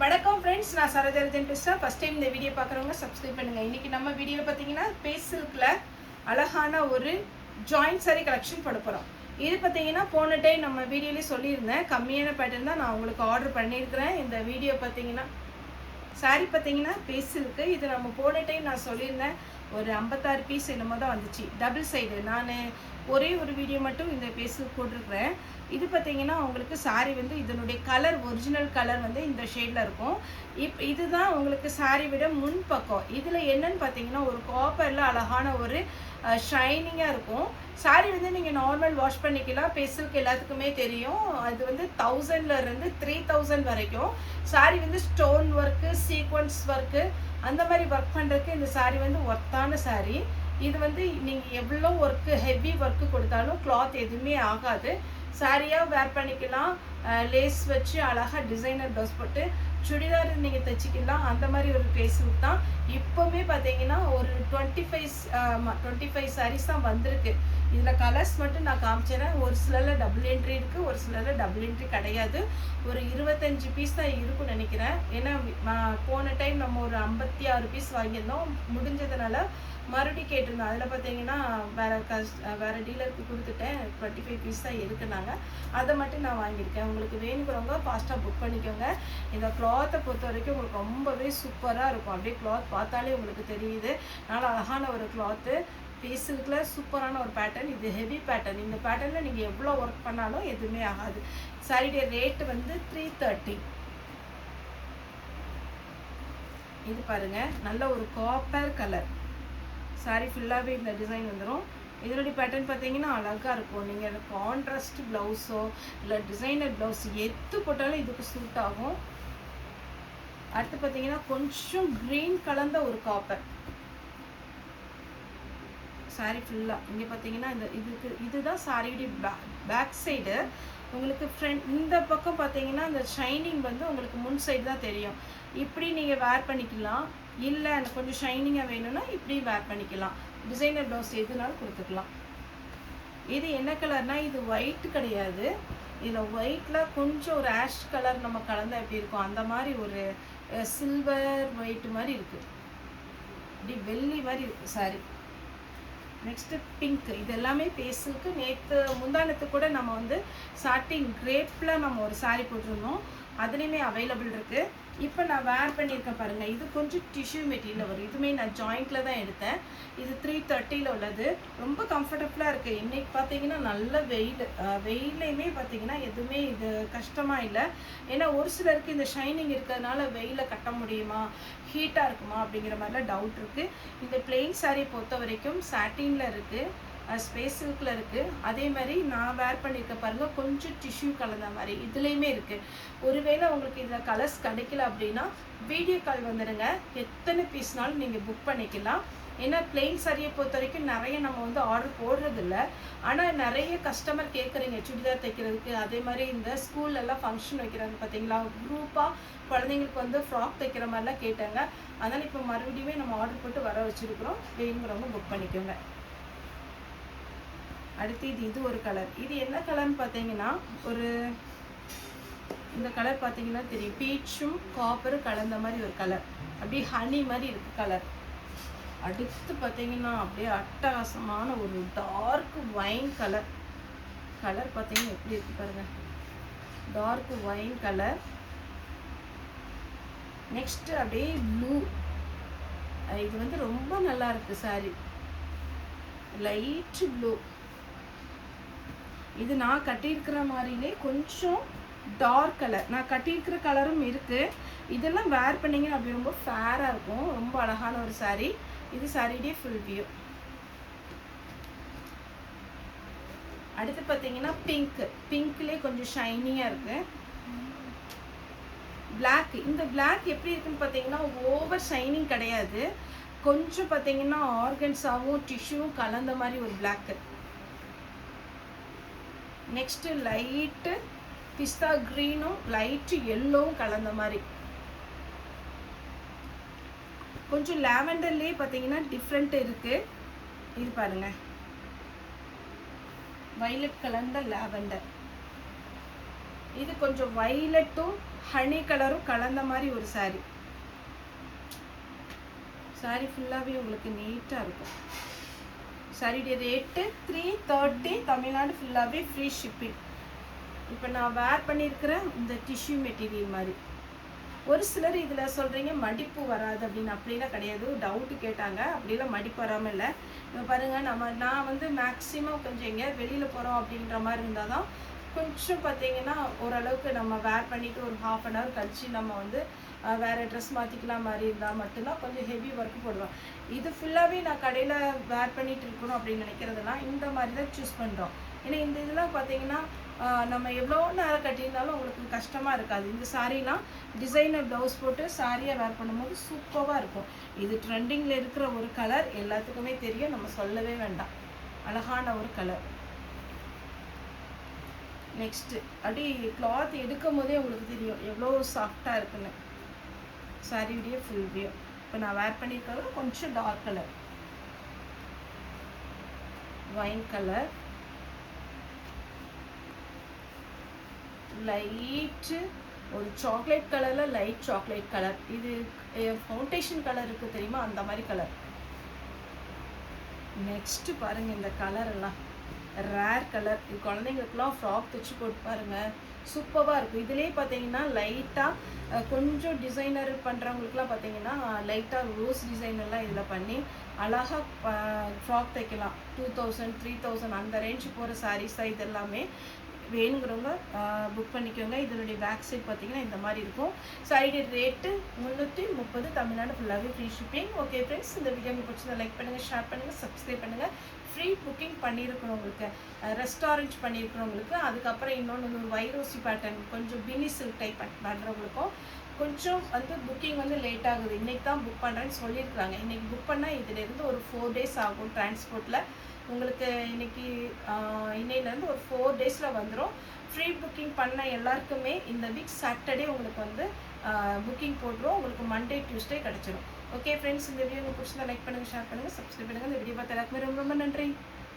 வணக்கம் ஃப்ரெண்ட்ஸ், நான் சரோஜாரஜன் பேசுகிறேன். ஃபஸ்ட் டைம் இந்த வீடியோ பார்க்குறவங்க சப்ஸ்கிரைப் பண்ணுங்கள். இன்றைக்கி நம்ம வீடியோவில் பார்த்தீங்கன்னா பேஸ் சில்கில் அழகான ஒரு ஜாயிண்ட் சாரி கலெக்ஷன் பண்ண போகிறோம். இது பார்த்தீங்கன்னா போன டைம் நம்ம வீடியோலேயே சொல்லியிருந்தேன், கம்மியான பேட்டர்ன் தான் நான் உங்களுக்கு ஆர்டர் பண்ணியிருக்கிறேன். இந்த வீடியோ பார்த்தீங்கன்னா சாரி பார்த்தீங்கன்னா பேஸ் சில்க்கு. இது நம்ம போன டைம் நான் சொல்லியிருந்தேன் ஒரு 56 பீஸ் என்னமோ தான் வந்துச்சு, டபுள் சைடு. நான் ஒரே ஒரு வீடியோ மட்டும் இந்த பேஸ் சில்க் போட்டிருக்கிறேன். இது பார்த்தீங்கன்னா உங்களுக்கு சாரீ வந்து இதனுடைய கலர், ஒரிஜினல் கலர் வந்து இந்த ஷேடில் இருக்கும். இதுதான் உங்களுக்கு சாரீ விட முன் பக்கம். இதில் என்னன்னு பார்த்தீங்கன்னா ஒரு காப்பரில் அழகான ஒரு ஷைனிங்காக இருக்கும். சாரீ வந்து நீங்கள் நார்மல் வாஷ் பண்ணிக்கலாம். பேஸுக்கு எல்லாத்துக்குமே தெரியும். அது வந்து 1000லேருந்து 3000 வரைக்கும். சாரீ வந்து ஸ்டோன் ஒர்க்கு, சீக்வன்ஸ் ஒர்க்கு அந்த மாதிரி ஒர்க் பண்ணுறதுக்கு இந்த சாரீ வந்து ஒர்த்தான சாரீ. இது வந்து நீங்கள் எவ்வளோ ஒர்க்கு, ஹெவி ஒர்க்கு கொடுத்தாலும் கிளாத் எதுவுமே ஆகாது. சாரியாக வேர் பண்ணிக்கலாம். லேஸ் வச்சு அழகாக டிசைனர் ப்ளவுஸ் போட்டு சுடிதார் நீங்கள் தைச்சிக்கலாம். அந்த மாதிரி ஒரு பேஸுக்கு தான். இப்போவுமே பார்த்தீங்கன்னா ஒரு 25 சாரீஸ் தான் வந்திருக்கு. இதில் கலர்ஸ் மட்டும் நான் காமிச்சிடறேன். ஒரு சிலரில் டபுள் என்ட்ரி இருக்குது, ஒரு சிலரில் டபுள் என்ட்ரி கிடையாது. ஒரு 25 பீஸ் தான் இருக்குன்னு நினைக்கிறேன். ஏன்னா போன டைம் நம்ம ஒரு 56 பீஸ் வாங்கியிருந்தோம். முடிஞ்சதுனால மறுபடியும் கேட்டிருந்தோம். அதில் பார்த்தீங்கன்னா வேறு டீலருக்கு கொடுத்துட்டேன். 25 பீஸ் தான் இருக்குனாங்க. அதை மட்டும் நான் வாங்கியிருக்கேன். உங்களுக்கு வேணுங்கிறவங்க ஃபாஸ்ட்டாக புக் பண்ணிக்கோங்க. இந்த கிளாத்தை பொறுத்த வரைக்கும் உங்களுக்கு ரொம்பவே சூப்பராக இருக்கும். அப்படியே கிளாத் பார்த்தாலே உங்களுக்கு தெரியுது. நல்லா அழகான ஒரு கிளாத்து. பேஸுக்குள்ள சூப்பரான ஒரு பேட்டர்ன். இது ஹெவி பேட்டர்ன். இந்த பேட்டர்னில் நீங்கள் எவ்வளோ ஒர்க் பண்ணாலும் எதுவுமே ஆகாது. சாரியுடைய ரேட்டு வந்து 330. இது பாருங்கள், நல்ல ஒரு காப்பர் கலர். சாரி ஃபுல்லாகவே இந்த டிசைன் வந்துடும். இதனுடைய பேட்டர்ன் பார்த்தீங்கன்னா அழகாக இருக்கும். நீங்கள் கான்ட்ராஸ்ட் ப்ளவுஸோ இல்லை டிசைனர் ப்ளவுஸ் எது போட்டாலும் இதுக்கு சூட் ஆகும். அடுத்து பார்த்தீங்கன்னா கொஞ்சம் க்ரீன் கலந்த ஒரு காப்பர் சாரி ஃபுல்லாக. இங்கே பார்த்தீங்கன்னா இதுதான் சாரியுடைய பேக் சைடு. உங்களுக்கு ஃப்ரண்ட் இந்த பக்கம் பார்த்தீங்கன்னா இந்த ஷைனிங் வந்து உங்களுக்கு முன் சைடு தான் தெரியும். இப்படி நீங்கள் வேர் பண்ணிக்கலாம். இல்லை எனக்கு கொஞ்சம் ஷைனிங்காக வேணும்னா இப்படி வேர் பண்ணிக்கலாம். டிசைனர் ப்ளவுஸ் எதுனாலும் கொடுத்துக்கலாம். இது என்ன கலர்னால் இது ஒயிட் கிடையாது. இதில் ஒயிட்டில் கொஞ்சம் ஒரு ஆஷ் கலர் நம்ம கலந்தால் எப்படி இருக்கும் அந்த மாதிரி ஒரு சில்வர் ஒயிட் மாதிரி இருக்குது. இப்படி வெள்ளி மாதிரி இருக்குது சாரி. Next pink. இது எல்லாமே பேஸுக்கு முந்தானத்து கூட நம்ம வந்து சாட்டின் கிரேப்பில் நம்ம ஒரு சாரீ போட்டிருந்தோம். அதுலேயுமே அவைலபிள் இருக்குது. இப்போ நான் வேர் பண்ணியிருக்கேன் பாருங்கள். இது கொஞ்சம் டிஷ்யூ மெட்டீரியல் வரும். இதுவுமே நான் ஜாயிண்டில் தான் எடுத்தேன். இது 330 உள்ளது. ரொம்ப கம்ஃபர்டபுளாக இருக்குது. இன்றைக்கி பார்த்தீங்கன்னா நல்ல வெயிலையுமே பார்த்தீங்கன்னா எதுவுமே இது கஷ்டமாக இல்லை. ஏன்னா ஒரு சிலருக்கு இந்த ஷைனிங் இருக்கிறதுனால வெயிலில் கட்ட முடியுமா, ஹீட்டாக இருக்குமா அப்படிங்கிற மாதிரிலாம் டவுட் இருக்குது. இந்த பிளெயின் சாரீ பொறுத்த வரைக்கும் சாட்டினில் இருக்குது, ஸ்பேஸ் சில்கில் இருக்குது. அதே மாதிரி நான் வேர் பண்ணியிருக்க பாருங்கள், கொஞ்சம் டிஷ்யூ கலந்த மாதிரி இதுலேயுமே இருக்குது. ஒருவேளை உங்களுக்கு இதில் கலர்ஸ் கிடைக்கல அப்படின்னா வீடியோ கால் வந்துடுங்க. எத்தனை பீஸ்னாலும் நீங்கள் புக் பண்ணிக்கலாம். ஏன்னா பிளெயின் சாரியை பொறுத்த வரைக்கும் நிறைய நம்ம வந்து ஆர்டர் போடுறதில்ல. ஆனால் நிறைய கஸ்டமர் கேட்குறீங்க சுடிதார் தைக்கிறதுக்கு. அதே மாதிரி இந்த ஸ்கூல்லலாம் ஃபங்க்ஷன் வைக்கிறாங்க பார்த்தீங்களா, குரூப்பாக குழந்தைங்களுக்கு வந்து ஃப்ராக் தைக்கிற மாதிரிலாம் கேட்டாங்க. அதனால் இப்போ மறுபடியும் நம்ம ஆர்டர் போட்டு வர வச்சுருக்குறோம். வேணுங்கிறவங்க புக் பண்ணிக்கோங்க. அடுத்து இது ஒரு கலர். இது என்ன கலர்னு பார்த்தீங்கன்னா ஒரு இந்த கலர் பார்த்தீங்கன்னா தெரியும், பீச்சும் காப்பரும் கலந்த மாதிரி ஒரு கலர். அப்படியே ஹனி மாதிரி இருக்குது கலர். அடுத்து பார்த்தீங்கன்னா அப்படியே அட்டகாசமான ஒரு டார்க் வைன் கலர். கலர் பார்த்தீங்கன்னா எப்படி இருக்குது பாருங்கள், டார்க் வைன் கலர். நெக்ஸ்ட்டு அப்படியே ப்ளூ. இது வந்து ரொம்ப நல்லா இருக்குது சாரி, லைட் ப்ளூ. இது நான் கட்டியிருக்கிற மாதிரிலே கொஞ்சம் டார்க் கலர். நான் கட்டியிருக்கிற கலரும் இருக்குது. இதெல்லாம் வேர் பண்ணிங்கன்னா அப்படி ரொம்ப ஃபேராக இருக்கும். ரொம்ப அழகான ஒரு சாரீ. இது சாரியுடைய ஃபுல் வியூ. அடுத்து பார்த்தீங்கன்னா பிங்க்லேயே கொஞ்சம் ஷைனிங்காக இருக்குது. பிளாக். இந்த பிளாக் எப்படி இருக்குன்னு பார்த்தீங்கன்னா ஓவர் ஷைனிங் கிடையாது. கொஞ்சம் பார்த்தீங்கன்னா ஆர்கன்ஸாகவும் டிஷ்யூவும் கலந்த மாதிரி ஒரு பிளாக்கு. நெக்ஸ்ட்டு லைட்டு பிஸ்தா க்ரீனும் லைட்டு எல்லோவும் கலந்த மாதிரி. கொஞ்சம் லாவெண்டர்லேயே பார்த்தீங்கன்னா டிஃப்ரெண்ட் இருக்குது. இது பாருங்கள், வைலட் கலந்த லாவெண்டர். இது கொஞ்சம் வைலட்டும் ஹனி கலரும் கலந்த மாதிரி ஒரு saree. saree ஃபுல்லாகவே உங்களுக்கு நீட்டாக இருக்கும். சாரியுடைய ரேட்டு 330. தமிழ்நாடு ஃபுல்லாகவே ஃப்ரீ ஷிப்பிங். இப்போ நான் வேர் பண்ணியிருக்கிற இந்த டிஷ்யூ மெட்டீரியல் மாதிரி. ஒரு சிலர் இதில் சொல்கிறீங்க மடிப்பு வராது அப்படின்னு. அப்படிலாம் கிடையாது. டவுட்டு கேட்டாங்க. அப்படிலாம் மடிப்பு வராமல் இல்லை. இப்போ பாருங்கள், நான் வந்து மேக்ஸிமம் கொஞ்சம் எங்கேயாவது வெளியில் போகிறோம் அப்படின்ற மாதிரி இருந்தால் தான் கொஞ்சம் பார்த்தீங்கன்னா ஓரளவுக்கு நம்ம வேர் பண்ணிவிட்டு ஒரு 1/2 hour கழித்து நம்ம வந்து வேறு ட்ரெஸ் மாற்றிக்கலாம் மாதிரி இருந்தால் மட்டும்தான் கொஞ்சம் ஹெவி ஒர்க் போடுவோம். இது ஃபுல்லாகவே நான் கடையில் வேர் பண்ணிகிட்டு இருக்கணும் அப்படின்னு நினைக்கிறதுலாம் இந்த மாதிரி தான் சூஸ் பண்ணுறோம். ஏன்னா இந்த இதெல்லாம் பார்த்தீங்கன்னா நம்ம எவ்வளோ நேரம் கட்டியிருந்தாலும் உங்களுக்கு கஷ்டமாக இருக்காது. இந்த சாரீலாம் டிசைனர் ப்ளவுஸ் போட்டு சாரியாக வேர் பண்ணும்போது சூப்பராக இருக்கும். இது ட்ரெண்டிங்கில் இருக்கிற ஒரு கலர், எல்லாத்துக்குமே தெரியும், நம்ம சொல்லவே வேண்டாம். அழகான ஒரு கலர். நெக்ஸ்ட்டு அப்படி கிளாத் எடுக்கும் போதே உங்களுக்கு தெரியும் எவ்வளோ சாஃப்டாக இருக்குன்னு. சாரியுடைய ஃபுல் வியூ. இப்போ நான் வேர் பண்ணியிருக்கிறது கொஞ்சம் dark colour, wine colour, light ஒரு சாக்லேட் கலரில் லைட் சாக்லேட் கலர். இது ஃபவுண்டேஷன் கலர் இருக்குது தெரியுமா, அந்த மாதிரி கலர். நெக்ஸ்ட்டு பாருங்கள், இந்த கலர் எல்லாம் ரேர் கலர். இது குழந்தைங்களுக்குலாம் ஃப்ராக் தைச்சு போட்டு பாருங்கள், சூப்பராக இருக்கும். இதிலே பார்த்தீங்கன்னா லைட்டாக கொஞ்சம் டிசைனர் பண்ணுறவங்களுக்குலாம் பார்த்தீங்கன்னா லைட்டாக ரோஸ் டிசைனெல்லாம் இதில் பண்ணி அழகாக ஃப்ராக் தைக்கலாம். 2000 3000 அந்த ரேஞ்சு போகிற சாரீஸ் தான் இது எல்லாமே. வேணுங்கிறவங்க புக் பண்ணிக்கோங்க. இதனுடைய பேக் சைட் பார்த்தீங்கன்னா இந்த மாதிரி இருக்கும். சாரியுடைய ரேட்டு 330. தமிழ்நாடு ஃபுல்லாகவே ஃப்ரீ ஷிப்பிங். ஓகே ஃப்ரெண்ட்ஸ், இந்த வீடியோ உங்களுக்கு பிடிச்சதை லைக் பண்ணுங்கள், ஷேர் பண்ணுங்கள், சப்ஸ்கிரைப் பண்ணுங்கள். ஃப்ரீ புக்கிங் பண்ணியிருக்கிறவங்களுக்கு, ரெஸ்டாரண்ட் பண்ணியிருக்கிறவங்களுக்கு, அதுக்கப்புறம் இன்னொன்று ஒரு வைரோசி பேட்டர்ன் கொஞ்சம் பினி சில்க் டைப் பண்ணுறவங்களுக்கும் கொஞ்சம் வந்து புக்கிங் வந்து லேட் ஆகுது. இன்றைக்கி தான் புக் பண்ணுறேன்னு சொல்லியிருக்கிறாங்க. இன்றைக்கி புக் பண்ணால் இதிலேருந்து ஒரு 4 days ஆகும் டிரான்ஸ்போர்ட்டில். உங்களுக்கு இன்றைக்கி இன்னையிலேருந்து ஒரு 4 daysல வந்துடும். ஃப்ரீ புக்கிங் பண்ண எல்லாருக்குமே இந்த வீக் சாட்டர்டே உங்களுக்கு வந்து புக்கிங் போட்டுரும். உங்களுக்கு மண்டே டியூஸ்டே கிடச்சிரும். ஓகே ஃப்ரெண்ட்ஸ், இந்த வீடியோ உங்களுக்கு பிடிச்சிருந்தா லைக் பண்ணுங்கள், ஷேர் பண்ணுங்கள், சப்ஸ்கிரைப் பண்ணுங்கள். இந்த வீடியோ பார்த்து எல்லாருக்குமே ரொம்ப ரொம்ப நன்றி.